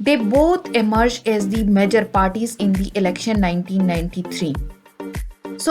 They both emerged as the major parties in the election 1993.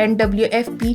NWFP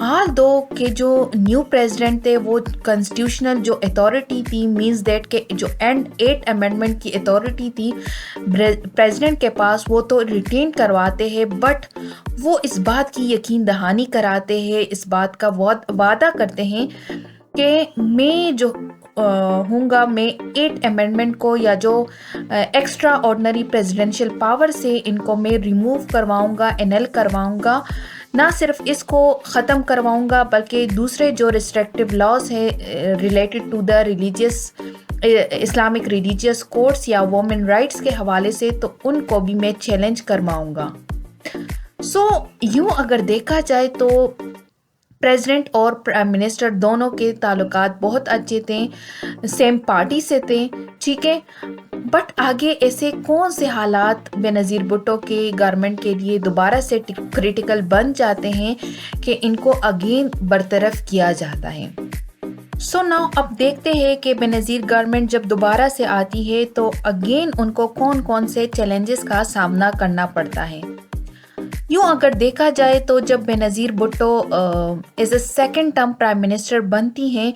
آل دو کہ جو new president تھے وہ constitutional جو اتھارٹی تھی مینس دیٹ کہ جو ایٹ امینڈمنٹ کی اتھارٹی تھی پریزیڈنٹ کے پاس وہ تو ریٹین کرواتے ہیں، بٹ وہ اس بات کی یقین دہانی کراتے ہیں، اس بات کا وعدہ کرتے ہیں کہ میں جو ہوں گا، میں 8 امینڈمنٹ کو یا جو ایکسٹرا آرڈنری پریزیڈنشیل پاور سے ان کو میں ریموو کرواؤں گا، انل کرواؤں گا، نہ صرف اس کو ختم کرواؤں گا بلکہ دوسرے جو ریسٹرکٹیو لاز ہے related to the religious Islamic religious codes یا وومن رائٹس کے حوالے سے، تو ان کو بھی میں چیلنج کرواؤں گا۔ سو یوں اگر دیکھا جائے تو پریزیڈنٹ اور پرائم منسٹر دونوں کے تعلقات بہت اچھے تھے، سیم پارٹی سے تھے، ٹھیک ہے، بٹ آگے ایسے کون سے حالات بے نظیر بھٹو کے گورنمنٹ کے لیے دوبارہ سے کریٹیکل بن جاتے ہیں کہ ان کو اگین برطرف کیا جاتا ہے۔ سو ناؤ اب دیکھتے ہیں کہ بے نظیر گورنمنٹ جب دوبارہ سے آتی ہے تو اگین ان کو کون کون سے چیلنجز کا سامنا کرنا پڑتا ہے۔ یوں اگر دیکھا جائے تو جب Benazir Bhutto as a second term prime minister بنتی ہیں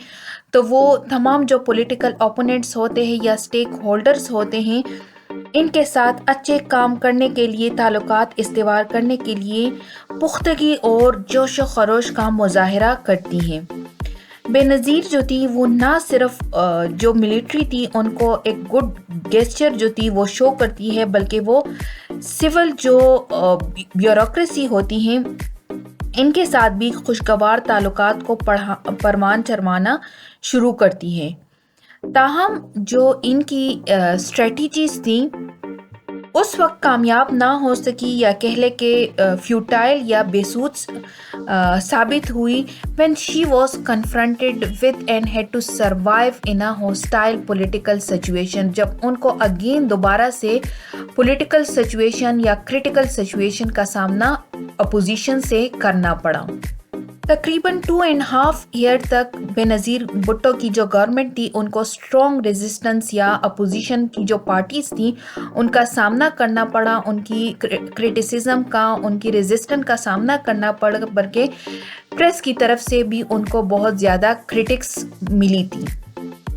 تو وہ تمام جو پولیٹیکل اوپوننٹس ہوتے ہیں یا اسٹیک ہولڈرز ہوتے ہیں ان کے ساتھ اچھے کام کرنے کے لیے، تعلقات استوار کرنے کے لیے پختگی اور جوش و خروش کا مظاہرہ کرتی ہیں۔ بے نظیر جو تھی وہ نہ صرف جو ملٹری تھی ان کو ایک گڈ گیسچر جو تھی وہ شو کرتی ہے، بلکہ وہ سول جو بیوروکریسی ہوتی ہیں ان کے ساتھ بھی خوشگوار تعلقات کو پروان چروانا شروع کرتی ہے۔ تاہم جو ان کی اسٹریٹجیز تھیں اس وقت کامیاب نہ ہو سکی، یا کہہ لے کہ فیوٹائل یا بے سود ثابت ہوئی when she was confronted with and had to survive in a hostile political situation، جب ان کو اگین دوبارہ سے پولیٹیکل سچویشن یا کریٹیکل سچویشن کا سامنا اپوزیشن سے کرنا پڑا۔ تقریباً 2.5 ایئر تک بے نظیر بھٹو کی جو گورنمنٹ تھی ان کو اسٹرانگ ریزسٹنس یا اپوزیشن کی جو پارٹیز تھیں ان کا سامنا کرنا پڑا، ان کی کرٹیسزم کا، ان کی ریزسٹنس کا سامنا کرنا پڑا، بلکہ پریس کی طرف سے بھی ان کو بہت زیادہ کرٹکس ملی تھی۔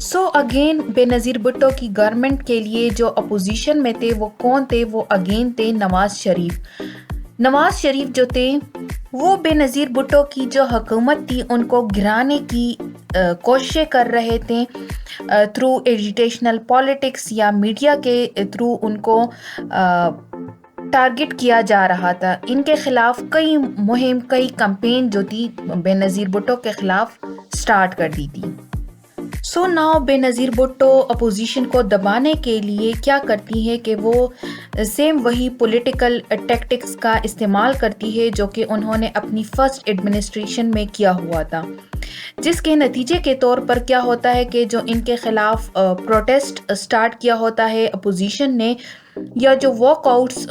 سو اگین بے نظیر بھٹو کی گورنمنٹ کے لیے جو اپوزیشن میں تھے وہ کون تھے؟ وہ اگین تھے نواز شریف۔ نواز شریف جو تھے وہ بے نظیر بھٹو کی جو حکومت تھی ان کو گرانے کی کوششیں کر رہے تھے تھرو ایجیٹیشنل پالیٹکس یا میڈیا کے تھرو ان کو ٹارگٹ کیا جا رہا تھا۔ ان کے خلاف کئی مہم، کئی کمپین جو تھی بے نظیر بھٹو کے خلاف سٹارٹ کر دی تھی۔ سو ناؤ بے نظیر بھٹو اپوزیشن کو دبانے کے لیے کیا کرتی ہے کہ وہ سیم وہی پولیٹیکل ٹیکٹکس کا استعمال کرتی ہے جو کہ انہوں نے اپنی فرسٹ ایڈمنسٹریشن میں کیا ہوا تھا، جس کے نتیجے کے طور پر کیا ہوتا ہے کہ جو ان کے خلاف پروٹیسٹ سٹارٹ کیا ہوتا ہے اپوزیشن نے، یا جو واک آؤٹس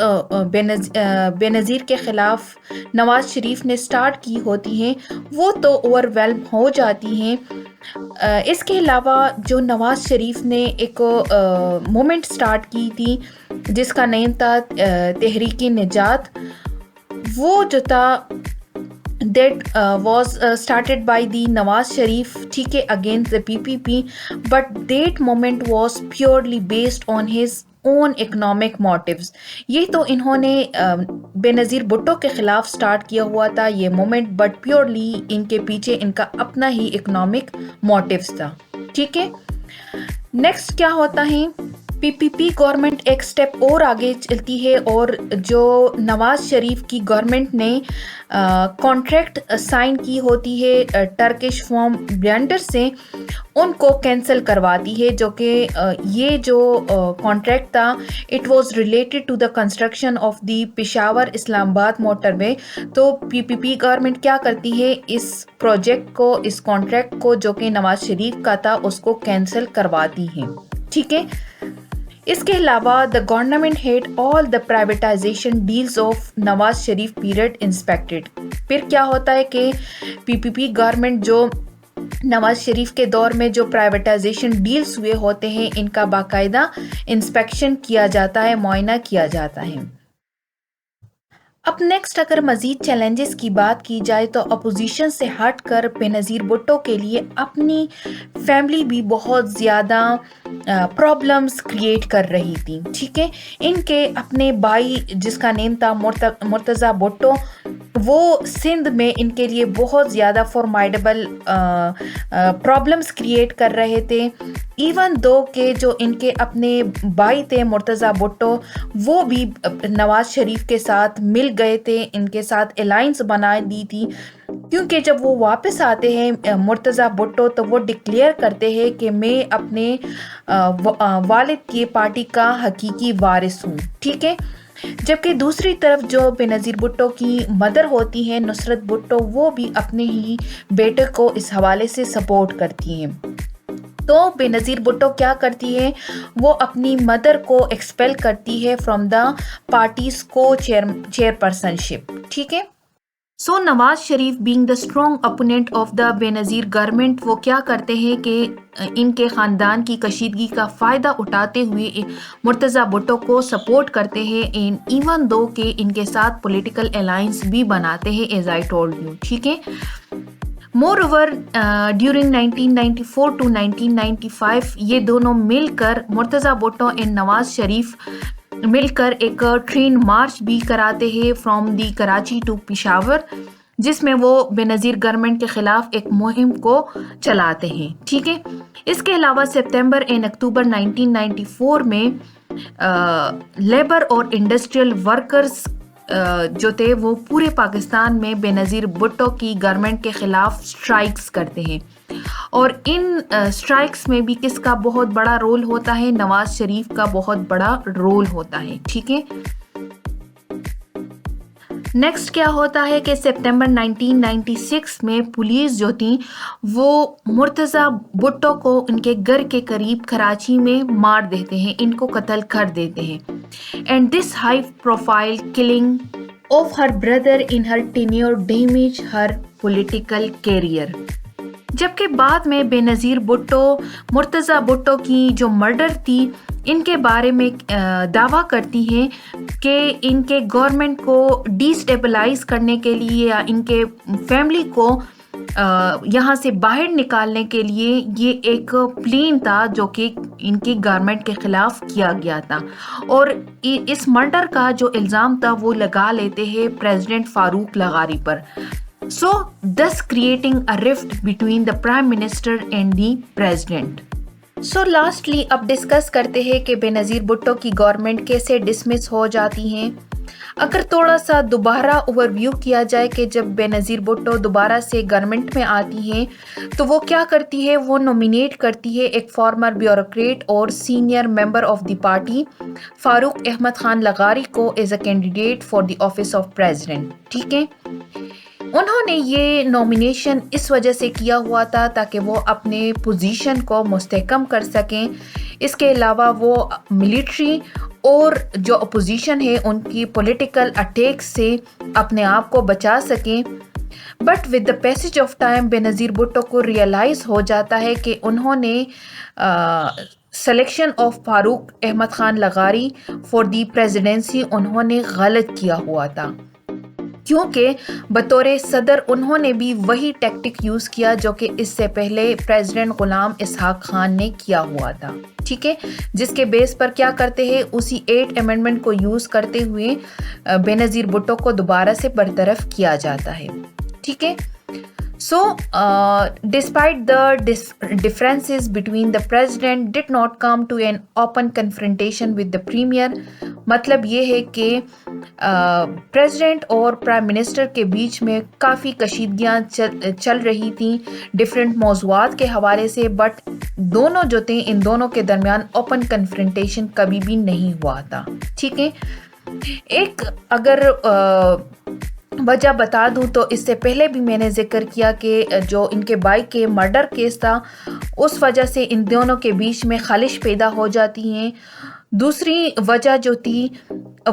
بے نظیر کے خلاف نواز شریف نے سٹارٹ کی ہوتی ہیں وہ تو اوور ویلم ہو جاتی ہیں۔ اس کے علاوہ جو نواز شریف نے ایک مومنٹ سٹارٹ کی تھی جس کا نیم تھا تحریک نجات، وہ جو تھا that was started by the Nawaz Sharif, ٹھیک ہے، against the PPP, but that moment was purely based on his own economic motives۔ یہ تو انہوں نے بے نظیر بھٹو کے خلاف سٹارٹ کیا ہوا تھا یہ مومنٹ، بٹ پیورلی ان کے پیچھے ان کا اپنا ہی اکنامک موٹیوز تھا، ٹھیک ہے۔ نیکسٹ کیا ہوتا ہے، پی پی پی گورنمنٹ ایک سٹیپ اور آگے چلتی ہے اور جو نواز شریف کی گورنمنٹ نے کانٹریکٹ سائن کی ہوتی ہے ٹرکش فارم بلینڈر سے، ان کو کینسل کرواتی ہے، جو کہ یہ جو کانٹریکٹ تھا it was related to the construction of the Peshawar Islamabad motor وے۔ تو پی پی پی گورنمنٹ کیا کرتی ہے، اس پروجیکٹ کو، اس کانٹریکٹ کو جو کہ نواز شریف کا تھا اس کو کینسل کرواتی ہے، ٹھیک ہے۔ اس کے علاوہ the government had all the privatisation deals of Nawaz Sharif period inspected. پھر کیا ہوتا ہے کہ پی پی پی گورنمنٹ جو نواز شریف کے دور میں جو پرائیویٹائزیشن ڈیلز ہوئے ہوتے ہیں ان کا باقاعدہ انسپیکشن کیا جاتا ہے، معائنہ کیا جاتا ہے۔ اب نیکسٹ اگر مزید چیلنجز کی بات کی جائے تو اپوزیشن سے ہٹ کر بینظیر بھٹو کے لیے اپنی فیملی بھی بہت زیادہ پرابلمس کریٹ کر رہی تھی. ٹھیک ہے، ان کے اپنے بھائی جس کا نیم تھا مرتضیٰ بھٹو، وہ سندھ میں ان کے لیے بہت زیادہ فارمائڈیبل پرابلمس کریٹ کر رہے تھے. ایون دو کہ جو ان کے اپنے بھائی تھے مرتضیٰ بھٹو، وہ بھی نواز شریف کے ساتھ مل گئے تھے، ان کے ساتھ الائنس بنا دی تھی. کیونکہ جب وہ واپس آتے ہیں مرتضیٰ بھٹو تو وہ ڈکلیئر کرتے ہیں کہ میں اپنے والد کی پارٹی کا حقیقی وارث ہوں. ٹھیک ہے، جبکہ دوسری طرف جو بینظیر بھٹو کی مدر ہوتی ہیں نصرت بھٹو، وہ بھی اپنے ہی بیٹے کو اس حوالے سے سپورٹ کرتی ہیں. تو بینظیر بھٹو کیا کرتی ہے، وہ اپنی مدر کو ایکسپیل کرتی ہے فرام دا پارٹیز کو چیئر پرسن شپ. ٹھیک ہے، so Nawaz Sharif being the strong opponent of the Benazir government, وہ کیا کرتے ہیں کہ ان کے خاندان کی کشیدگی کا فائدہ اٹھاتے ہوئے مرتضیٰ بھٹو کو سپورٹ کرتے ہیں، ایون دو کہ ان کے ساتھ پولیٹیکل الائنس بھی بناتے ہیں ایز آئی ٹولڈ یو. ٹھیک ہے، مور اوور ڈیورنگ 1994 to 1995 یہ دونوں مل کر مرتضیٰ بھٹو اینڈ نواز شریف مل کر ایک ٹرین مارچ بھی کراتے ہیں from the Karachi to Peshawar, جس میں وہ بینظیر گورنمنٹ کے خلاف ایک مہم کو چلاتے ہیں. ٹھیک ہے، اس کے علاوہ سپتمبر اینڈ اکتوبر 1994 میں لیبر اور انڈسٹریل ورکرز جو تھے وہ پورے پاکستان میں بینظیر بھٹو کی گورنمنٹ کے خلاف اسٹرائکس کرتے ہیں. اور ان اسٹرائکس میں بھی کس کا بہت بڑا رول ہوتا ہے؟ نواز شریف کا بہت بڑا رول ہوتا ہے. ٹھیک ہے، نیکسٹ کیا ہوتا ہے کہ سپتمبر 1996 میں پولیس جو تھی وہ مرتضیٰ بھٹو کو ان کے گھر کے قریب کراچی میں مار دیتے ہیں، ان کو قتل کر دیتے ہیں. And this high profile killing of her brother in her tenure damage her political career. جبکہ بعد میں بینظیر بھٹو مرتضیٰ بھٹو کی جو مرڈر تھی ان کے بارے میں دعویٰ کرتی ہیں کہ ان کے گورنمنٹ کو ڈی اسٹیبلائز کرنے کے لیے یا ان کے فیملی کو یہاں سے باہر نکالنے کے لیے یہ ایک پلان تھا جو کہ ان کی گورنمنٹ کے خلاف کیا گیا تھا. اور اس مرڈر کا جو الزام تھا وہ لگا لیتے ہیں president Farooq لغاری per. So, thus creating a rift between the Prime Minister and the President. So, lastly, اب ڈسکس کرتے ہیں کہ بینظیر بھٹو کی گورنمنٹ کیسے ڈسمس ہو جاتی ہیں. اگر تھوڑا سا دوبارہ اوور ویو کیا جائے کہ جب بینظیر بھٹو دوبارہ سے گورنمنٹ میں آتی ہیں تو وہ کیا کرتی ہے، وہ نومینیٹ کرتی ہے ایک فارمر بیوروکریٹ اور senior member of the party Farooq Ahmad Khan لغاری کو as a candidate for the office of president. ٹھیک ہے، انہوں نے یہ نومینیشن اس وجہ سے کیا ہوا تھا تاکہ وہ اپنے پوزیشن کو مستحکم کر سکیں. اس کے علاوہ وہ ملٹری اور جو اپوزیشن ہے ان کی پولیٹیکل اٹیک سے اپنے آپ کو بچا سکیں. But with the passage of time Benazir Bhutto کو ریئلائز ہو جاتا ہے کہ انہوں نے سلیکشن آف فاروق احمد خان لغاری فار دی پریزیڈنسی انہوں نے غلط کیا ہوا تھا، کیونکہ بطور صدر انہوں نے بھی وہی ٹیکٹک یوز کیا جو کہ اس سے پہلے پریزیڈنٹ غلام اسحاق خان نے کیا ہوا تھا. ٹھیک ہے، جس کے بیس پر کیا کرتے ہیں، اسی 8 امینڈمنٹ کو یوز کرتے ہوئے بینظیر بھٹو کو دوبارہ سے برطرف کیا جاتا ہے. ٹھیک ہے، So, despite the differences between the president did not come to an open confrontation with the premier. مطلب یہ ہے کہ پریزیڈنٹ اور پرائم منسٹر کے بیچ میں کافی کشیدگیاں چل رہی تھیں ڈفرینٹ موضوعات کے حوالے سے، بٹ دونوں جو تھے ان دونوں کے درمیان اوپن کنفرنٹیشن کبھی بھی نہیں ہوا تھا. ٹھیک ہے، ایک اگر وجہ بتا دوں تو اس سے پہلے بھی میں نے ذکر کیا کہ جو ان کے بھائی کے مرڈر کیس تھا اس وجہ سے ان دونوں کے بیچ میں خلش پیدا ہو جاتی ہیں. دوسری وجہ جو تھی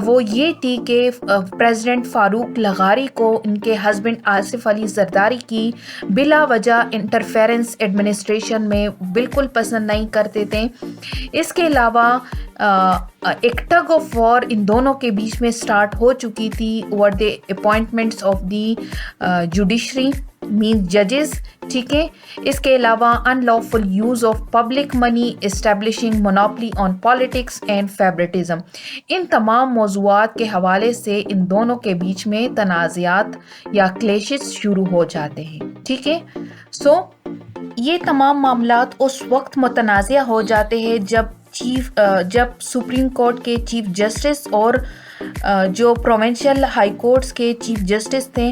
وہ یہ تھی کہ پریزیڈنٹ فاروق لغاری کو ان کے ہسبینڈ آصف علی زرداری کی بلا وجہ انٹرفیرنس ایڈمنسٹریشن میں بالکل پسند نہیں کرتے تھے. اس کے علاوہ ایک ٹگ آف وار ان دونوں کے بیچ میں سٹارٹ ہو چکی تھی over the appointments of the judiciary means ججز. ٹھیک ہے. اس کے علاوہ unlawful use of public money, establishing monopoly on politics and favouritism. ان تمام موضوعات کے حوالے سے ان دونوں کے بیچ میں تنازعات یا کلیشز شروع ہو جاتے ہیں. ٹھیک ہے. یہ تمام معاملات اس وقت متنازع ہو جاتے ہیں جب سپریم کورٹ کے چیف جسٹس اور جو پروونشل ہائی کورٹس کے چیف جسٹس تھے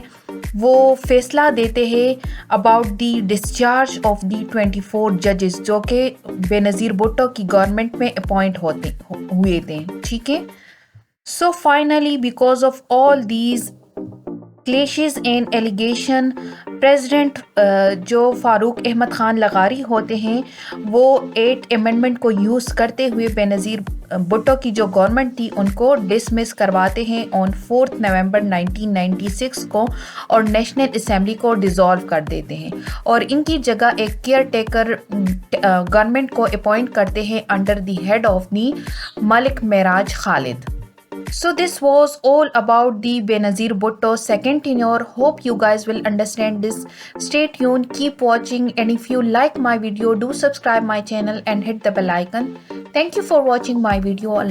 وہ فیصلہ دیتے ہیں about the discharge of the 24 ججز جو کہ بے نظیر بھٹو کی گورنمنٹ میں اپوائنٹ ہوئے تھے. ٹھیک ہے. So finally because of all these clashes and allegation president جو فاروق احمد خان لغاری ہوتے ہیں وہ 8 امینڈمنٹ کو یوز کرتے ہوئے بے نظیر بھٹو کی جو گورنمنٹ تھی ان کو ڈسمس کرواتے ہیں آن 4 نومبر 1996 کو اور نیشنل اسمبلی کو ڈیزالو کر دیتے ہیں اور ان کی جگہ ایک کیئر ٹیکر گورنمنٹ کو اپوائنٹ کرتے ہیں under the head of the Malik Meraj Khalid. So this was all about the Benazir Bhutto second tenure. Hope you guys will understand this. Stay tuned, keep watching, and if you like my video, do subscribe my channel and hit the bell icon. Thank you for watching my video.